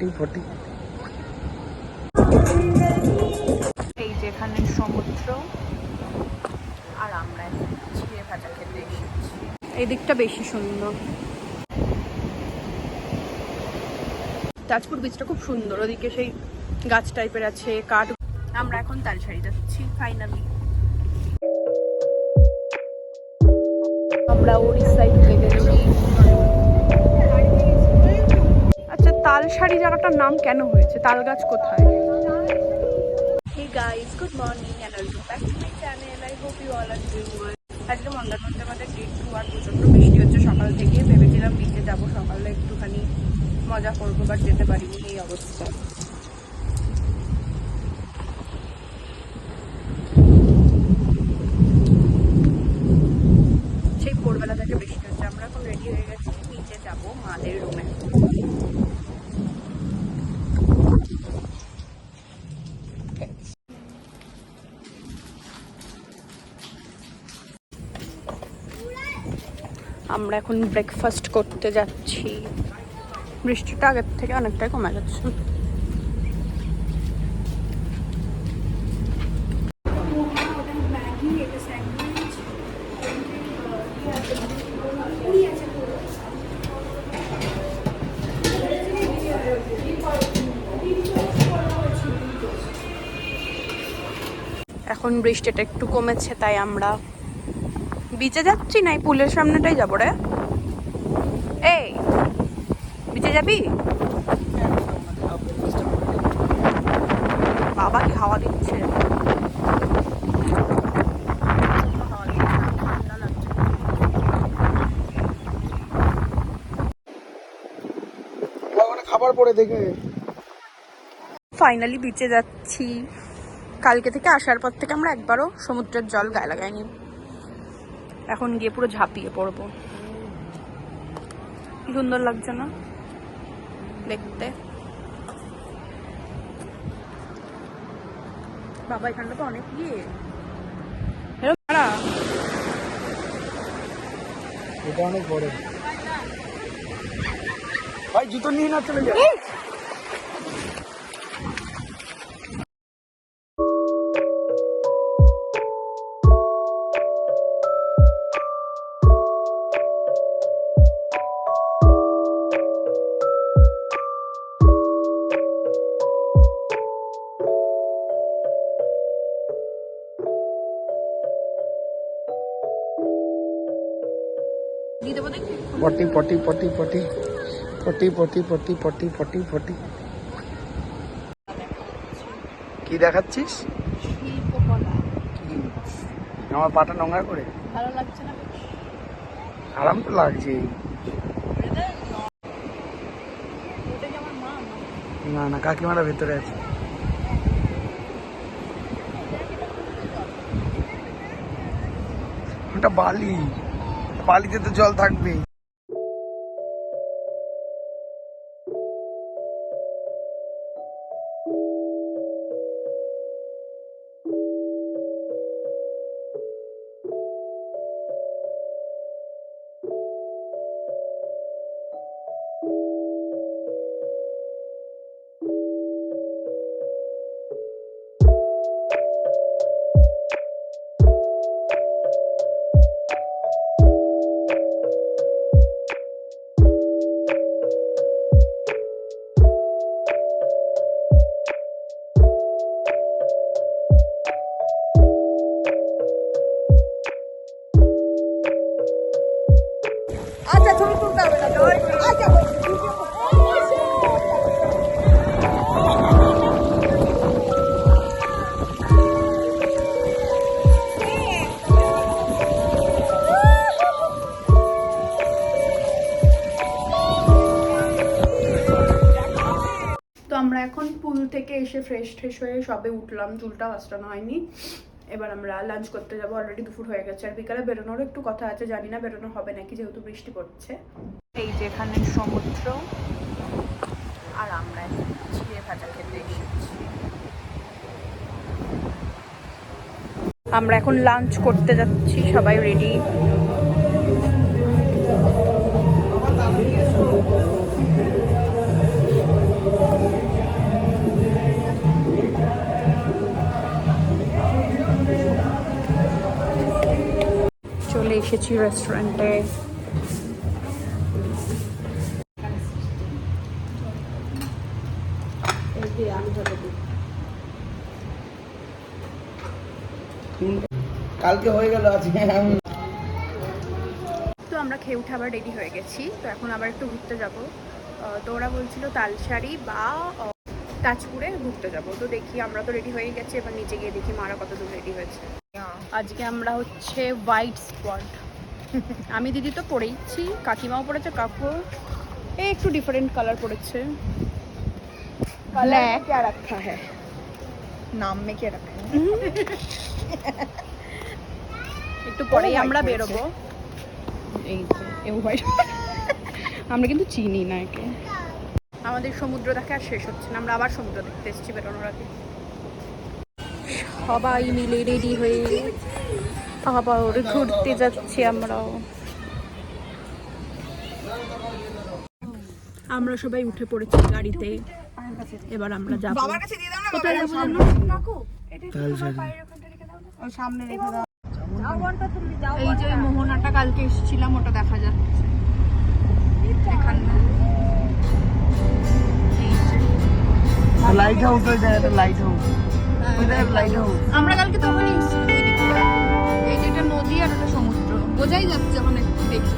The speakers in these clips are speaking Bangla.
পটি পটি। এই যে এখানে সমুদ্র, আর আমরা চিড়ে ভাজা খেতে এসেছি। এই দিকটা বেশি সুন্দর। তাজপুর বিচটা খুব সুন্দর, ওদিকে সেই গাছ টাইপের আছে, কাঠ। আমরা এখন তালসারি যাচ্ছি ফাইনালি। আমরা ওড়িশায় ঢুকে গেছি। আচ্ছা, তালসারি জায়গাটার নাম কেন হয়েছে? তাল গাছ কোথায়? Hey guys, good morning and welcome back to my channel. I hope you all are doing well. আজকে মন্দারমণিতে আমাদের ডে 2 আর প্রচন্ড বৃষ্টি হচ্ছে সকাল থেকে। ভেবেছিলাম বিচে যাবো, সকালে একটুখানি মজা করবো, বাট যেতে পারিনি, এই অবস্থা। সেই ভোরবেলা থেকে বৃষ্টি হচ্ছে। আমরা এখন রেডি হয়ে গেছি, নিচে যাবো মাদের রুমে। আমরা এখন ব্রেকফাস্ট করতে যাচ্ছি। বৃষ্টিটা আগের থেকে অনেকটাই কমে যাচ্ছে। এখন বৃষ্টিটা একটু কমেছে, তাই আমরা বিচে যাচ্ছি না, এই পুলের সামনেটাই যাবো রে। এই বিচে যাবি? বাবা কি হাওয়া দিচ্ছে! খাবার পরে দেখে ফাইনালি বিচে যাচ্ছি। কালকে থেকে আসার পর থেকে আমরা একবারও সমুদ্রের জল গায়ে লাগাইনি। এখন গিয়ে পুরো ঝাঁপিয়ে পড়বো। কি সুন্দর লাগছে না দেখতে? বাবা এখানটা তো অনেক এটা অনেক বড় ভাই, জুতো নিয়ে না চলে যাবে। পটি পটি পটি পটি পটি পটি পটি পটি পটি পটি। কি দেখাচ্ছিস? আমার পাটা নোংরা করে? ভালো লাগছে না? আরাম তো লাগছে। না না, কাকিমারা ভেতরে আছে। ওটা বালি, বালিতে তো জল থাকবেই। আমরা এখন পুল থেকে এসে ফ্রেশ হয়ে সবে উঠলাম, চুলটা আঁচড়ানো হয়নি। এবার আমরা লাঞ্চ করতে যাবো, অলরেডি দুপুর হয়ে গেছে। আর বিকালে বেরোনোরও একটু কথা আছে, জানি না বেরোনো হবে নাকি, যেহেতু বৃষ্টি পড়ছে। এই যে এখানে সমুদ্র, আর আমরা চিড়ে ভাজা খেতে এসেছি। আমরা এখন লাঞ্চ করতে যাচ্ছি, সবাই রেডি। চলে এসেছি রেস্টুরেন্টে। কালকে হয়ে গেল আজকে তো আমরা খেয়ে উঠে আবার রেডি হয়ে গেছি। তো এখন আবার একটু ঘুরতে যাব। তো ওরা বলছিল তালসারি বা তাজপুরে ঘুরতে যাব। তো দেখি, আমরা তো রেডি হয়ে গেছি, এবার নিচে গিয়ে দেখি মারা কত দূর রেডি হয়েছে। আজকে আমরা হচ্ছে হোয়াইট স্পট। আমি দিদি তো পরেইছি, কাকিমাও পরেছে, কাকু এই একটু ডিফারেন্ট কালার পড়েছে। कलर क्या रखा है, नाम में क्या रखा है? একটু পরেই white আমরা পড়েছে। বেরোবো। এই যে এও হোয়াইট। আমরা কিন্তু চিনি না একে। আমাদের সমুদ্র দেখা আর শেষ হচ্ছে না, আমরা আবার সমুদ্র দেখতে এসেছি বেরোনোর আগে। সবাই মিলে রেডি হয়ে আবার ঘুরতে যাচ্ছি আমরাও। আমরা সবাই উঠে পড়েছি গাড়িতে, এবার আমরা যাবো। বাবার কাছে দিয়ে দাও না, কোথায় যাবো জানো? ওই সামনে রেখে দাও। এই যে ওই মোহনাটা কালকে এসেছিলাম, ওটা দেখা যাচ্ছে এখানে। এই যে লাইট হাউস ওই জায়গাটা, লাইট হাউস ওই জায়গাটা, লাইট হাউস। আমরা কালকে তো ওখানে এসেছি ওই দিকে। এই যে এটা নদী আর ওটা সমুদ্র, বোঝাই যাচ্ছে মানে দেখি।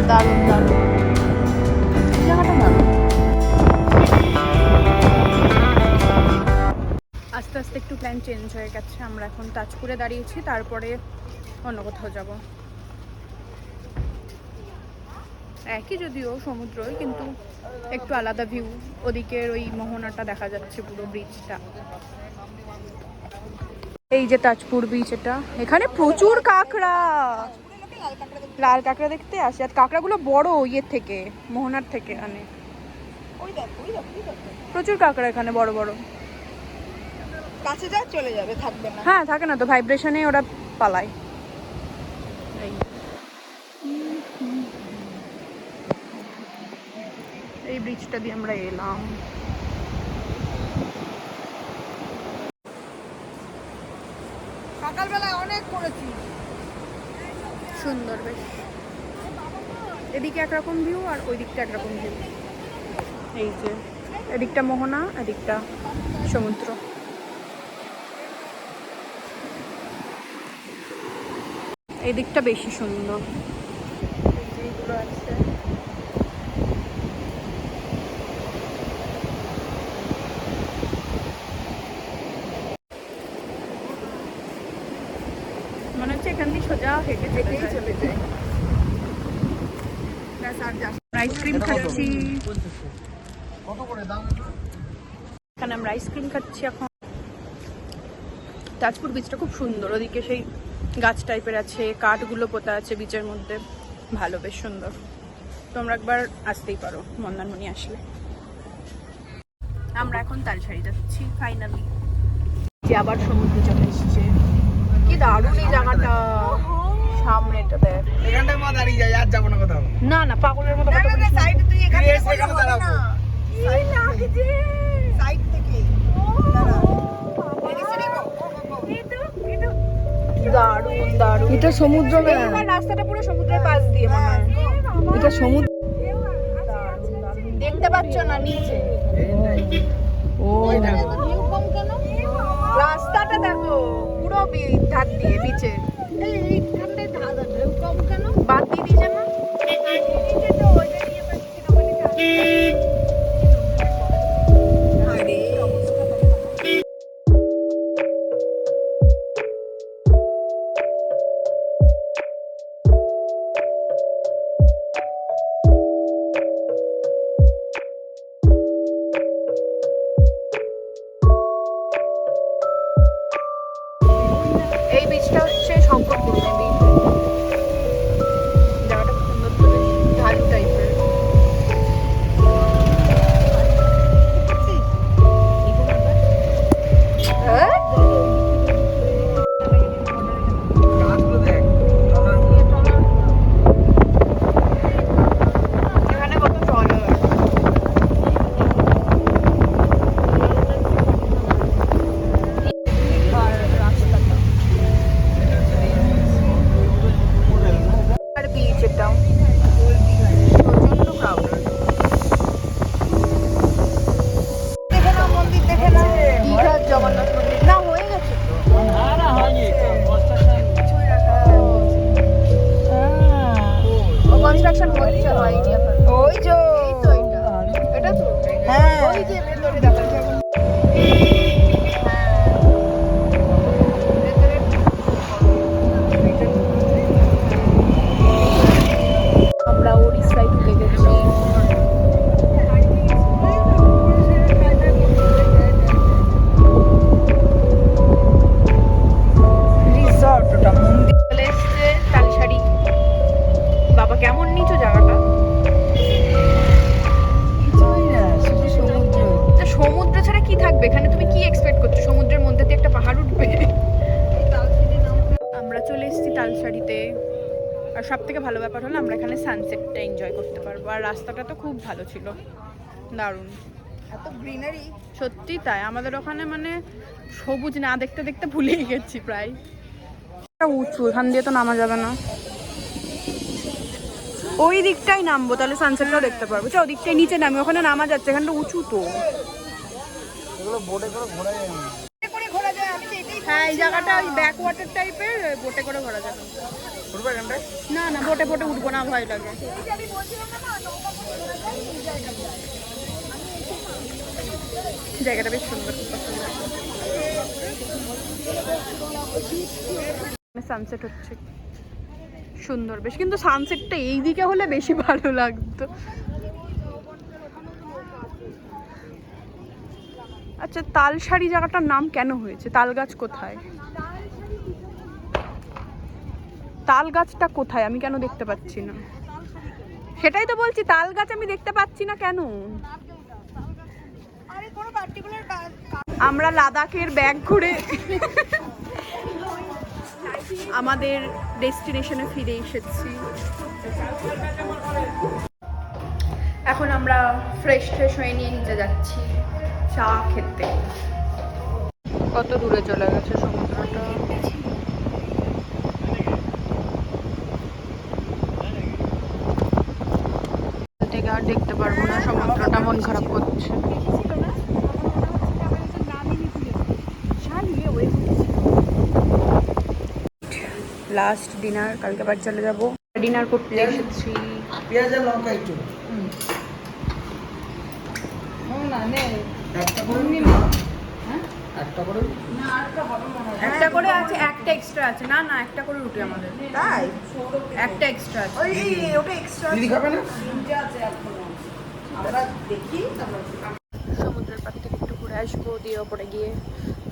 দারুণ দারুণ এই জায়গাটা দারুণ। আস্তে আস্তে একটু প্ল্যান চেঞ্জ হয়ে গেছে। আমরা এখন তাজপুরে দাঁড়িয়েছি, তারপরে অন্য কোথাও যাব। একই যদিও সমুদ্রই, কিন্তু একটু আলাদা ভিউ। ওদিকের ওই মোহনাটা দেখা যাচ্ছে, পুরো ব্রিজটা। এই যে তাজপুর বিচ, এটা এখানে প্রচুর কাঁকড়া, লাল কাঁকড়া দেখতে আসে। আর কাঁকড়াগুলো বড় ইয়ের থেকে, মোহনার থেকে আনে। ওই দেখ, ওই দেখ, ওই দেখ। প্রচুর কাঁকড়া এখানে বড় বড়। কাছে যা চলে যাবে, থাকবে না। হ্যাঁ থাকে না তো, ভাইব্রেশনে ওরা পালায়। এই ব্রিজটা দিয়ে আমরা এলাম। সকালবেলায় অনেক করেছি। সুন্দর বেশ। এদিকে একরকম ভিউ আর ওই দিকটা একরকম ভিউ। এই যে এদিকটা মোহনা, এদিকটা সমুদ্র। এই দিকটা বেশি সুন্দর। এইগুলো আছে। মনে হচ্ছে এখান দিয়ে সোজা হেঁটে হেঁটেই চলে যায়। আইসক্রিম খাচ্ছি। কত করে দাম? এখানে আমরা আইসক্রিম খাচ্ছি এখন। তাজপুর বিচটা খুব সুন্দর, ওদিকে সেই গাছ টাইপের আছে, কাঠগুলো পোতা আছে বিচের মধ্যে, ভালো বেশ সুন্দর। তোমরা একবার আসতেই পারো মন্দারমণি আসলে। আমরা এখন তালসারি যাচ্ছি ফাইনালি। যে আবার সমুদ্র চলে এসছে, কি দারুণ এই জায়গাটা। সামনেটা দেখ, এখানটায় মা দাঁড়িয়ে যায়, আর যাবো না কোথাও। না না পাগলের মতো না, কথা না, না, বলিস না। সাইডে তুই এখানে ফিরে এসে বসে এখানে হবে দাঁড়াবো। না। সাইড থেকে। সাইড থেকে। দাঁড়া। এদিকে দেখো। দারুণ দারুণ। এটা সমুদ্র না, এবার রাস্তাটা পুরো সমুদ্রের পাশ দিয়ে মনে হয়। এটা সমুদ্র। দেখতে পাচ্ছ না নিচে? ও রাস্তাটা দেখো পুরো ধার দিয়ে বিচে। বাদ দিয়ে দিয়েছে না? এই বীজটা হচ্ছে শঙ্করপুর মেবি। জায়গাটা সব থেকে ভালো ব্যাপার হলো আমরা এখানে সানসেটটা এনজয় করতে পারবো। আর রাস্তাটা তো খুব ভালো ছিল, দারুণ, এত গ্রিনারি। সত্যি তাই। আমাদের ওখানে মানে সবুজ না দেখতে দেখতে ভুলেই গেছি প্রায়। উঁচু, এখান দিয়ে তো নামা যাবে না, ওই দিকটাই নামবো, তাহলে সানসেটটাও দেখতে পারবো। ওই দিকটাই নিচে নামি, ওখানে নামা যাচ্ছে, এখানটা উঁচু তো। ঘোরা যায়, আমি তো এটাই হ্যাঁ, এই জায়গাটা ওই ব্যাক ওয়াটার টাইপের, বোটে করে ঘোরা যাবে। না না, বোটে বোটে উঠবো না, ভয় লাগে। আমি বলছিলাম না নৌকা করে ঘোরা যায় এই জায়গাটা। জায়গাটা বেশ সুন্দর, সানসেট হচ্ছে সুন্দর বেশ, কিন্তু সানসেটটা এই দিকে হলে বেশি ভালো লাগতো। আচ্ছা, তালসারি জায়গাটার নাম কেন হয়েছে? তাল গাছ কোথায়? তাল গাছটা কোথায় আমি কেন দেখতে পাচ্ছি না? সেটাই তো বলছি, তাল গাছ আমি দেখতে পাচ্ছি না কেন? আরে কোনো পার্টিকুলার আমরা লাদাখের ব্যাগ ঘুরে আমাদের ডেস্টিনেশনে ফিরে এসেছি। এখন আমরা ফ্রেশ হয়ে নিয়ে নিচে যাচ্ছি চা খেতে। কত দূরে চলে গেছে সমুদ্রটা। থেকে আর দেখতে পারবো না সমুদ্রটা, মন খারাপ করছে। লাস্ট ডিনার, কালকে আবার চলে যাবো। ডিনার করতে এসেছি। পেঁয়াজ আর লঙ্কা একটু একটা করে একটা করে আছে, একটা এক্সট্রা আছে। না না, একটা করে রুটি আমাদের, তাই একটা এক্সট্রা আছে। ওই ওটা এক্সট্রা দিদি খাবে না? আমরা দেখি তারপর সমুদ্রের পাড় থেকে একটু ঘুরে আসবো, দিয়ে ওপরে গিয়ে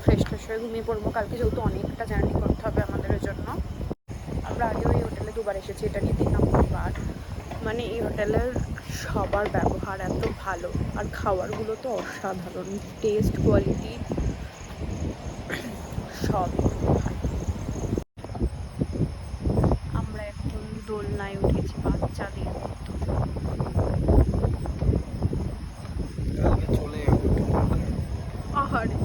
ফ্রেশ হয়ে ঘুমিয়ে পড়বো। কালকে যেহেতু অনেকটা জার্নি করতে হবে আমাদের জন্য। আমরা আগেও এই হোটেলে দুবার এসেছি, এটা নিয়ে 3 নম্বরবার। মানে এই হোটেলের সবার ব্যবহার এত ভালো, আর খাবারগুলো তো অসাধারণ, টেস্ট কোয়ালিটি সব ভালো। আমরা এখন দোলনায় উঠেছি বাচ্চাদের মতো। আহারে।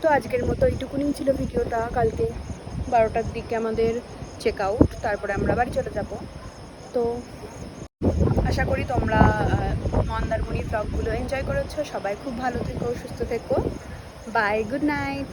তো আজকের মতো এইটুকুনি ছিল ভিডিওটা। কালকে 12টার দিকে আমাদের চেক আউট, তারপরে আমরা বাড়ি চলে যাব। তো আশা করি তোমরা মন্দারমণির ব্লগগুলো এনজয় করেছো। সবাই খুব ভালো থেকো, সুস্থ থেকো। Bye, good night.